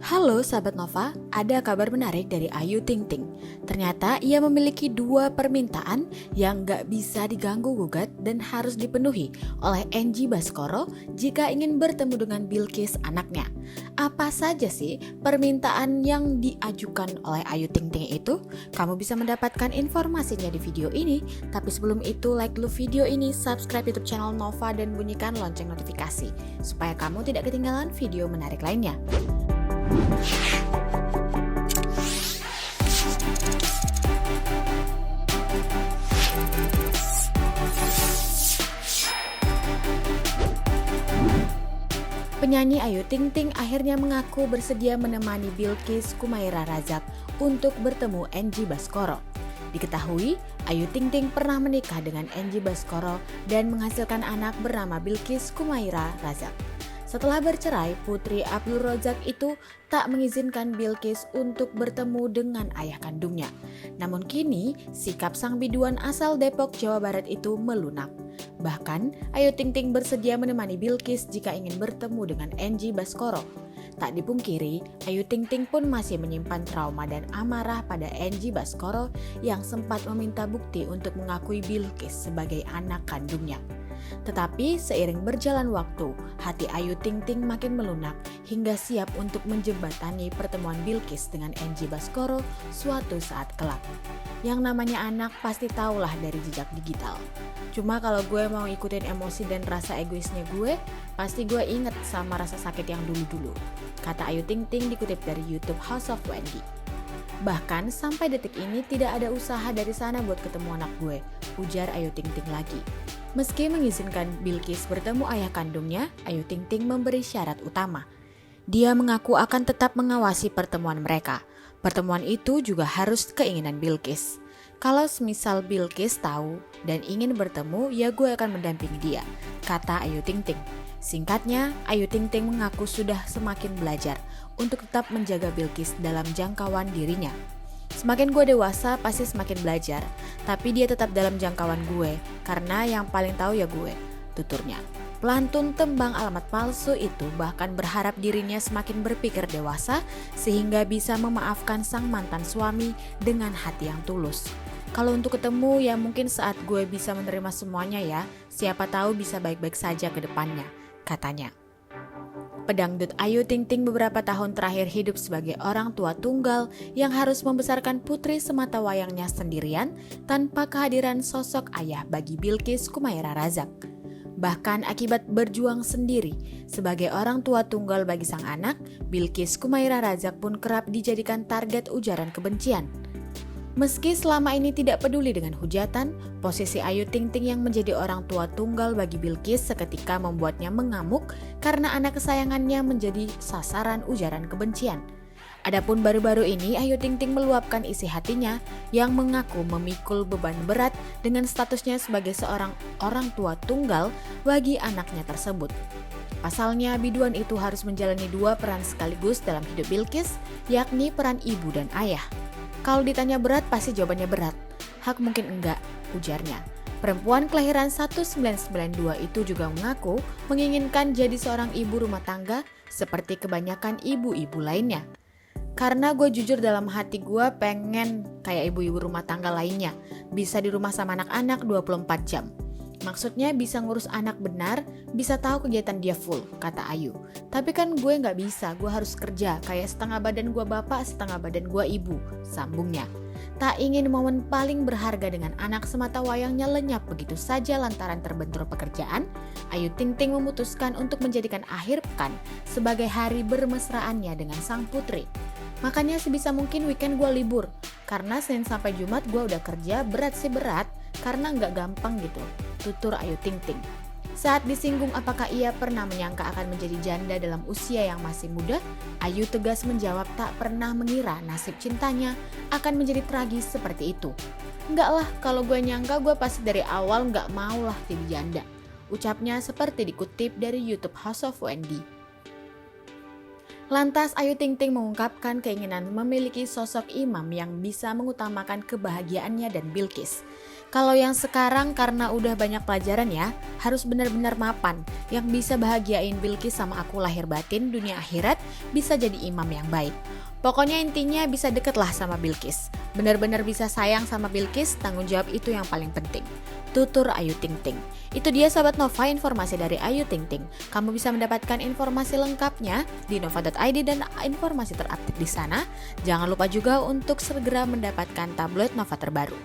Halo sahabat Nova, ada kabar menarik dari Ayu Ting Ting. Ternyata ia memiliki 2 permintaan yang gak bisa diganggu gugat dan harus dipenuhi oleh Angie Baskoro jika ingin bertemu dengan Bilqis anaknya. Apa saja sih permintaan yang diajukan oleh Ayu Ting Ting itu? Kamu bisa mendapatkan informasinya di video ini. Tapi sebelum itu, like dulu video ini, subscribe YouTube channel Nova dan bunyikan lonceng notifikasi supaya kamu tidak ketinggalan video menarik lainnya. Penyanyi Ayu Ting Ting akhirnya mengaku bersedia menemani Bilqis Kumaira Razak untuk bertemu Angie Baskoro. Diketahui, Ayu Ting Ting pernah menikah dengan Angie Baskoro dan menghasilkan anak bernama Bilqis Kumaira Razak. Setelah bercerai, Putri Abdul Razak itu tak mengizinkan Bilqis untuk bertemu dengan ayah kandungnya. Namun kini, sikap sang biduan asal Depok, Jawa Barat itu melunak. Bahkan, Ayu Ting Ting bersedia menemani Bilqis jika ingin bertemu dengan Angie Baskoro. Tak dipungkiri, Ayu Ting Ting pun masih menyimpan trauma dan amarah pada Angie Baskoro yang sempat meminta bukti untuk mengakui Bilqis sebagai anak kandungnya. Tetapi seiring berjalan waktu, hati Ayu Ting Ting makin melunak hingga siap untuk menjembatani pertemuan Bilqis dengan Angie Baskoro suatu saat kelak. Yang namanya anak pasti tahulah dari jejak digital. Cuma kalau gue mau ikutin emosi dan rasa egoisnya gue, pasti gue inget sama rasa sakit yang dulu-dulu, kata Ayu Ting Ting dikutip dari YouTube House of Wendy. Bahkan sampai detik ini tidak ada usaha dari sana buat ketemu anak gue, ujar Ayu Ting Ting lagi. Meski mengizinkan Bilqis bertemu ayah kandungnya, Ayu Ting Ting memberi syarat utama. Dia mengaku akan tetap mengawasi pertemuan mereka. Pertemuan itu juga harus keinginan Bilqis. Kalau semisal Bilqis tahu dan ingin bertemu, ya gue akan mendampingi dia, kata Ayu Ting Ting. Singkatnya, Ayu Ting Ting mengaku sudah semakin belajar untuk tetap menjaga Bilqis dalam jangkauan dirinya. Semakin gue dewasa pasti semakin belajar, tapi dia tetap dalam jangkauan gue, karena yang paling tahu ya gue, tuturnya. Pelantun tembang alamat palsu itu bahkan berharap dirinya semakin berpikir dewasa sehingga bisa memaafkan sang mantan suami dengan hati yang tulus. Kalau untuk ketemu ya mungkin saat gue bisa menerima semuanya ya, siapa tahu bisa baik-baik saja ke depannya, katanya. Pedangdut Ayu Ting Ting beberapa tahun terakhir hidup sebagai orang tua tunggal yang harus membesarkan putri semata wayangnya sendirian tanpa kehadiran sosok ayah bagi Bilqis Kumaira Razak. Bahkan akibat berjuang sendiri sebagai orang tua tunggal bagi sang anak, Bilqis Kumaira Razak pun kerap dijadikan target ujaran kebencian. Meski selama ini tidak peduli dengan hujatan, posisi Ayu Ting Ting yang menjadi orang tua tunggal bagi Bilqis seketika membuatnya mengamuk karena anak kesayangannya menjadi sasaran ujaran kebencian. Adapun baru-baru ini Ayu Ting Ting meluapkan isi hatinya yang mengaku memikul beban berat dengan statusnya sebagai seorang orang tua tunggal bagi anaknya tersebut. Pasalnya, biduan itu harus menjalani 2 peran sekaligus dalam hidup Bilqis, yakni peran ibu dan ayah. Kalau ditanya berat, pasti jawabannya berat. Hak mungkin enggak, ujarnya. Perempuan kelahiran 1992 itu juga mengaku menginginkan jadi seorang ibu rumah tangga seperti kebanyakan ibu-ibu lainnya. Karena gue jujur dalam hati gue pengen kayak ibu-ibu rumah tangga lainnya, bisa di rumah sama anak-anak 24 jam. Maksudnya bisa ngurus anak benar, bisa tahu kegiatan dia full, kata Ayu. Tapi kan gue gak bisa, gue harus kerja, kayak setengah badan gue bapak, setengah badan gue ibu, sambungnya. Tak ingin momen paling berharga dengan anak semata wayangnya lenyap begitu saja lantaran terbentur pekerjaan, Ayu Ting Ting memutuskan untuk menjadikan akhir pekan sebagai hari bermesraannya dengan sang putri. Makanya sebisa mungkin weekend gue libur, karena Senin sampai Jumat gue udah kerja, berat sih berat, karena gak gampang gitu, tutur Ayu Ting Ting. Saat disinggung apakah ia pernah menyangka akan menjadi janda dalam usia yang masih muda, Ayu tegas menjawab tak pernah mengira nasib cintanya akan menjadi tragis seperti itu. Enggak lah, kalau gue nyangka gue pasti dari awal gak mau lah jadi janda, ucapnya seperti dikutip dari YouTube House of Wendy. Lantas Ayu Ting Ting mengungkapkan keinginan memiliki sosok imam yang bisa mengutamakan kebahagiaannya dan Bilqis. Kalau yang sekarang karena udah banyak pelajaran ya, harus benar-benar mapan. Yang bisa bahagiain Bilqis sama aku lahir batin dunia akhirat, bisa jadi imam yang baik. Pokoknya intinya bisa deket lah sama Bilqis. Benar-benar bisa sayang sama Bilqis, tanggung jawab itu yang paling penting. Tutur Ayu Ting Ting. Itu dia Sobat Nova informasi dari Ayu Ting Ting. Kamu bisa mendapatkan informasi lengkapnya di nova.id dan informasi terupdate di sana. Jangan lupa juga untuk segera mendapatkan tabloid Nova terbaru.